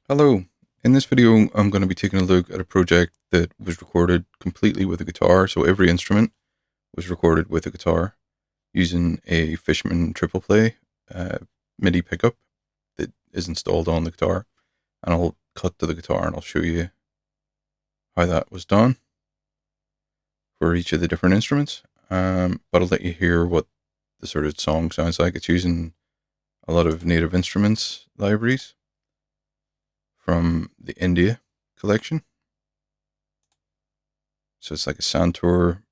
Hello. In this video, I'm going to be taking a look at a project that was recorded completely with a guitar. So every instrument was recorded with a guitar using a Fishman TriplePlay MIDI pickup that is installed on the guitar. And I'll cut to the guitar and I'll show you how that was done for each of the different instruments. But I'll let you hear what the sort of song sounds like. It's using a lot of Native Instruments libraries from the India collection. So it's like a santur,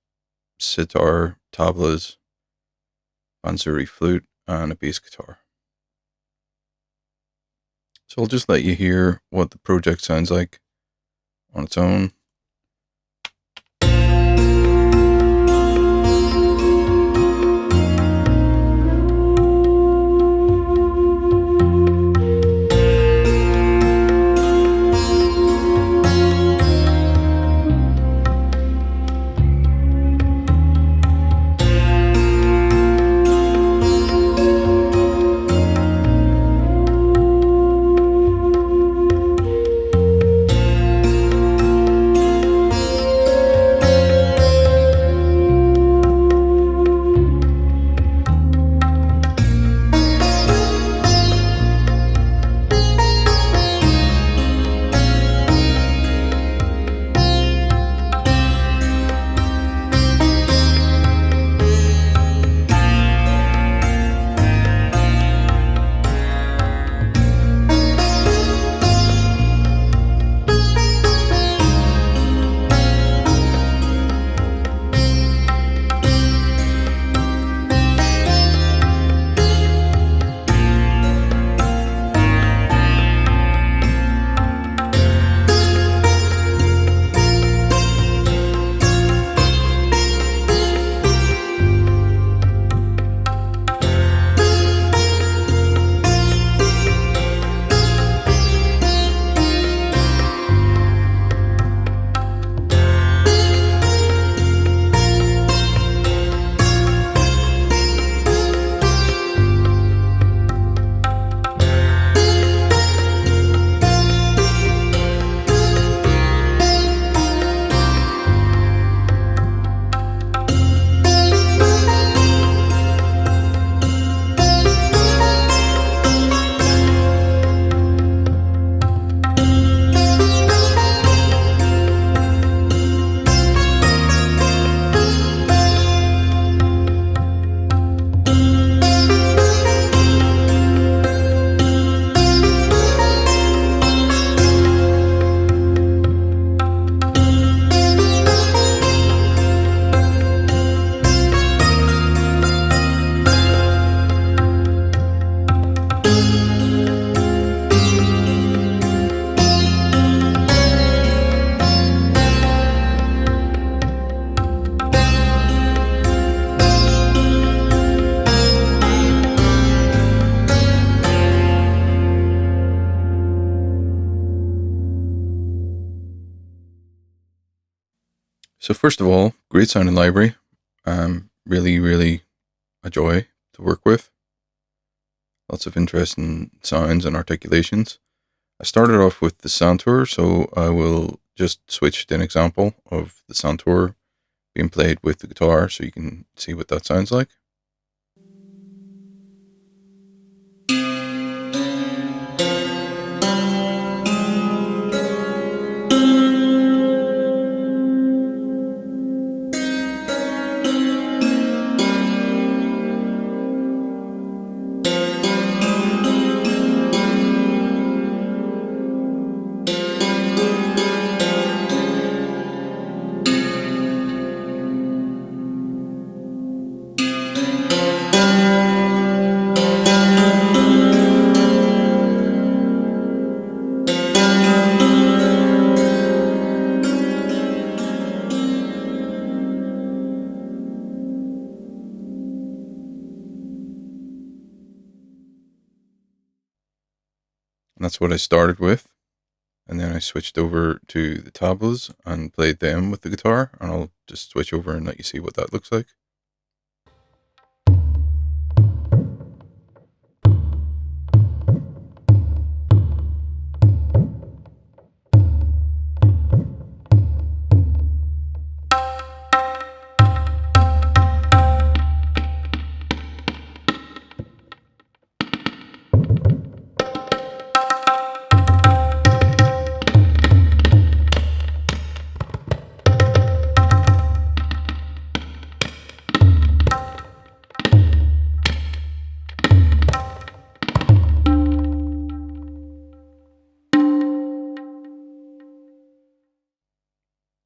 sitar, tablas, bansuri flute, and a bass guitar. So I'll just let you hear what the project sounds like on its own. So first of all, great sounding library. Really a joy to work with. Lots of interesting sounds and articulations. I started off with the santur, so I will just switch to an example of the santur being played with the guitar so you can see what that sounds like. And that's what I started with. And then I switched over to the tablas and played them with the guitar. And I'll just switch over and let you see what that looks like.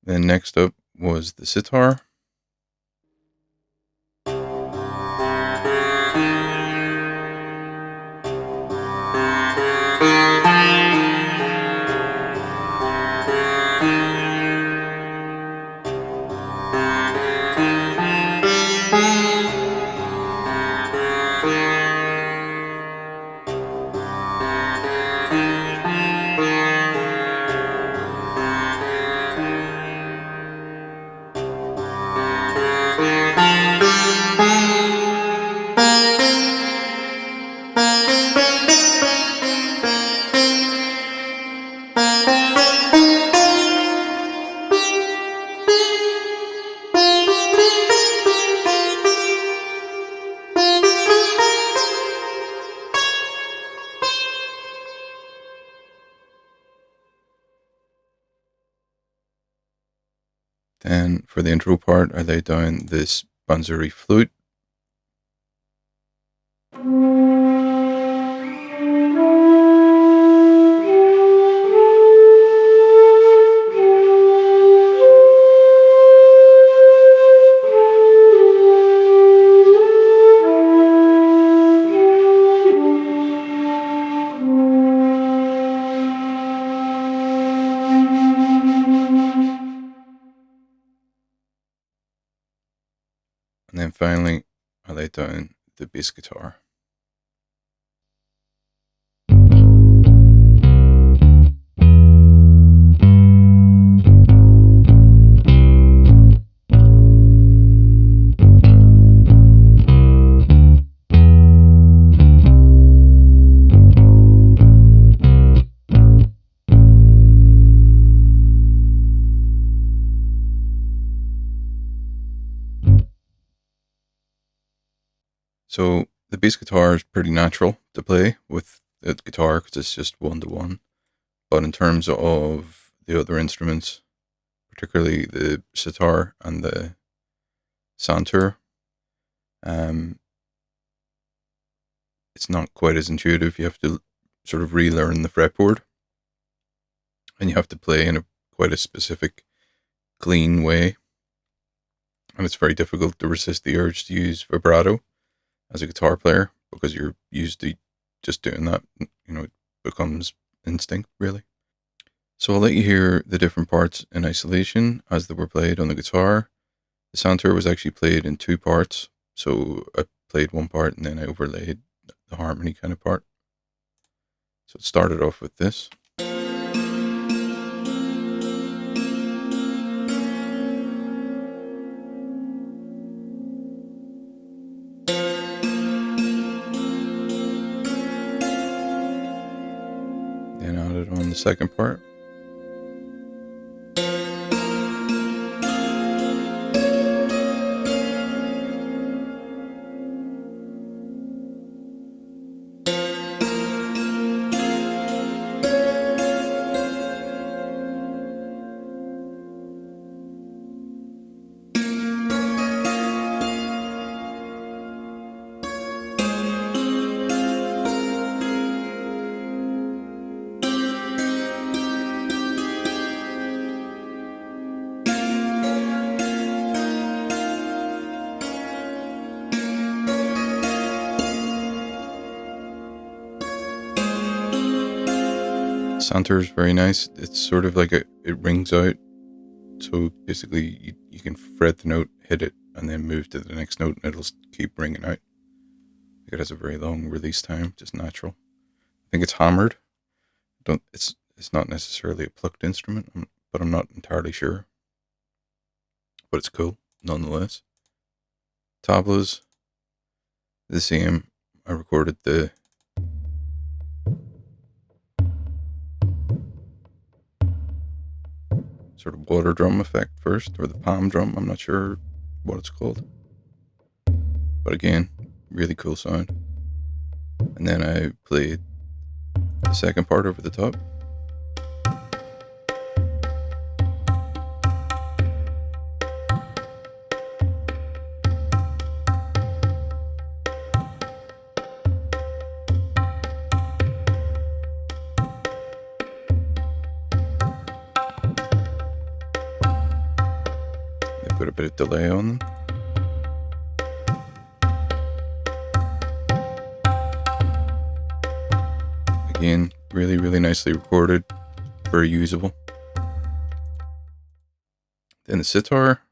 Then next up was the sitar. Then for the intro part, I laid down this Banzuri flute. And then finally, I laid down the bass guitar. So the bass guitar is pretty natural to play with the guitar because it's just 1-to-1. But in terms of the other instruments, particularly the sitar and the santur, it's not quite as intuitive. You have to sort of relearn the fretboard, and you have to play in quite a specific, clean way. And it's very difficult to resist the urge to use vibrato as a guitar player because you're used to just doing that. It becomes instinct, really. So I'll let you hear the different parts in isolation as they were played on the guitar. The santur was actually played in 2 parts. So I played one part and then I overlaid the harmony kind of part. So it started off with this. Then added on the second part. Santur is very nice. It's sort of like it rings out. So basically you can fret the note, hit it, and then move to the next note and it'll keep ringing out. It has a very long release time, just natural. I think it's hammered. It's not necessarily a plucked instrument, but I'm not entirely sure. But it's cool nonetheless. Tablas, the same. I recorded the sort of water drum effect first, or the palm drum. I'm not sure what it's called. But again, really cool sound. And then I played the second part over the top. with a bit of delay on them. Again, really, really nicely recorded, very usable. Then the sitar.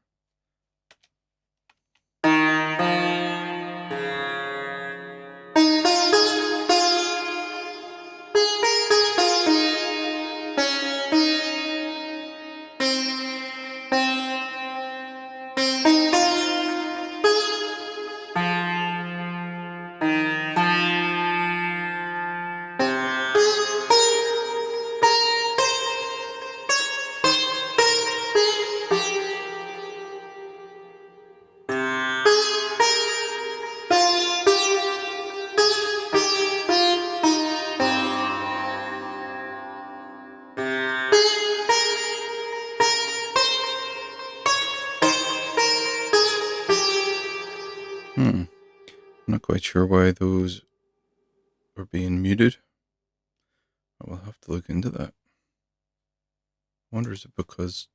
I'm not quite sure why those are being muted. I will have to look into that. I wonder, is it because...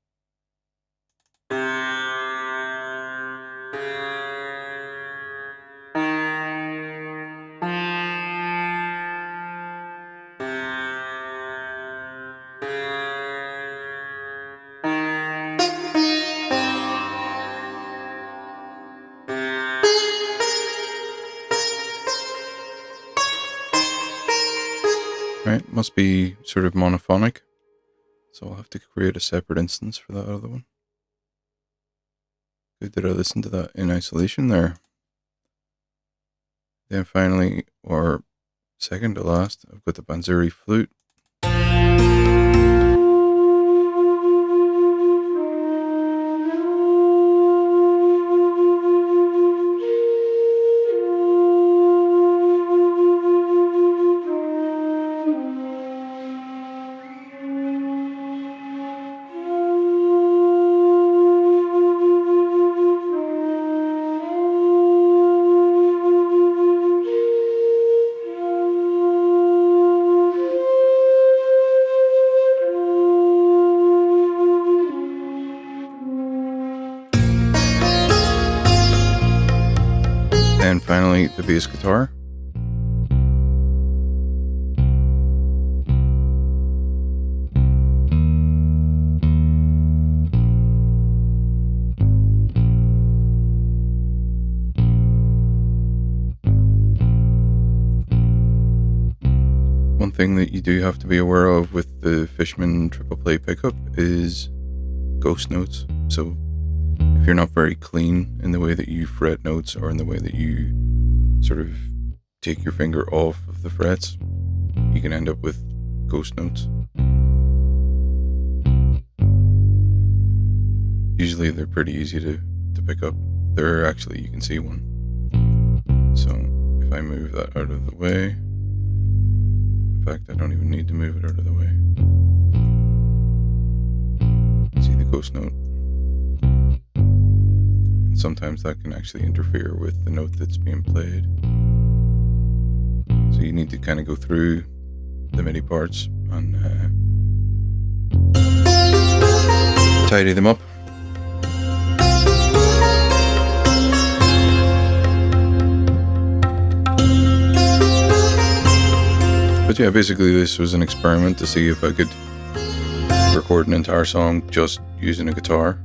Right, must be sort of monophonic. So I'll have to create a separate instance for that other one. Good that I listened to that in isolation there. Then finally, or second to last, I've got the Banzuri flute. And finally, the bass guitar. One thing that you do have to be aware of with the Fishman TriplePlay pickup is ghost notes. So if you're not very clean in the way that you fret notes or in the way that you sort of take your finger off of the frets, you can end up with ghost notes. Usually they're pretty easy to pick up. There actually, you can see one. So if I move that out of the way, in fact, I don't even need to move it out of the way. See the ghost note? And sometimes that can actually interfere with the note that's being played. So you need to kind of go through the MIDI parts and tidy them up. But yeah, basically this was an experiment to see if I could record an entire song just using a guitar.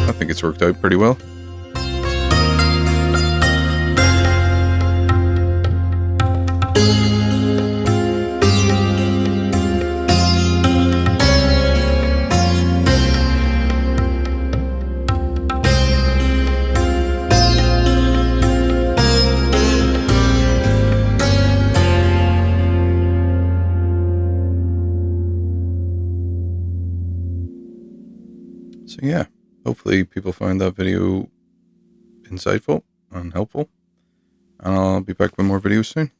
I think it's worked out pretty well. So yeah, hopefully people find that video insightful and helpful. And I'll be back with more videos soon.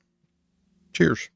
Cheers.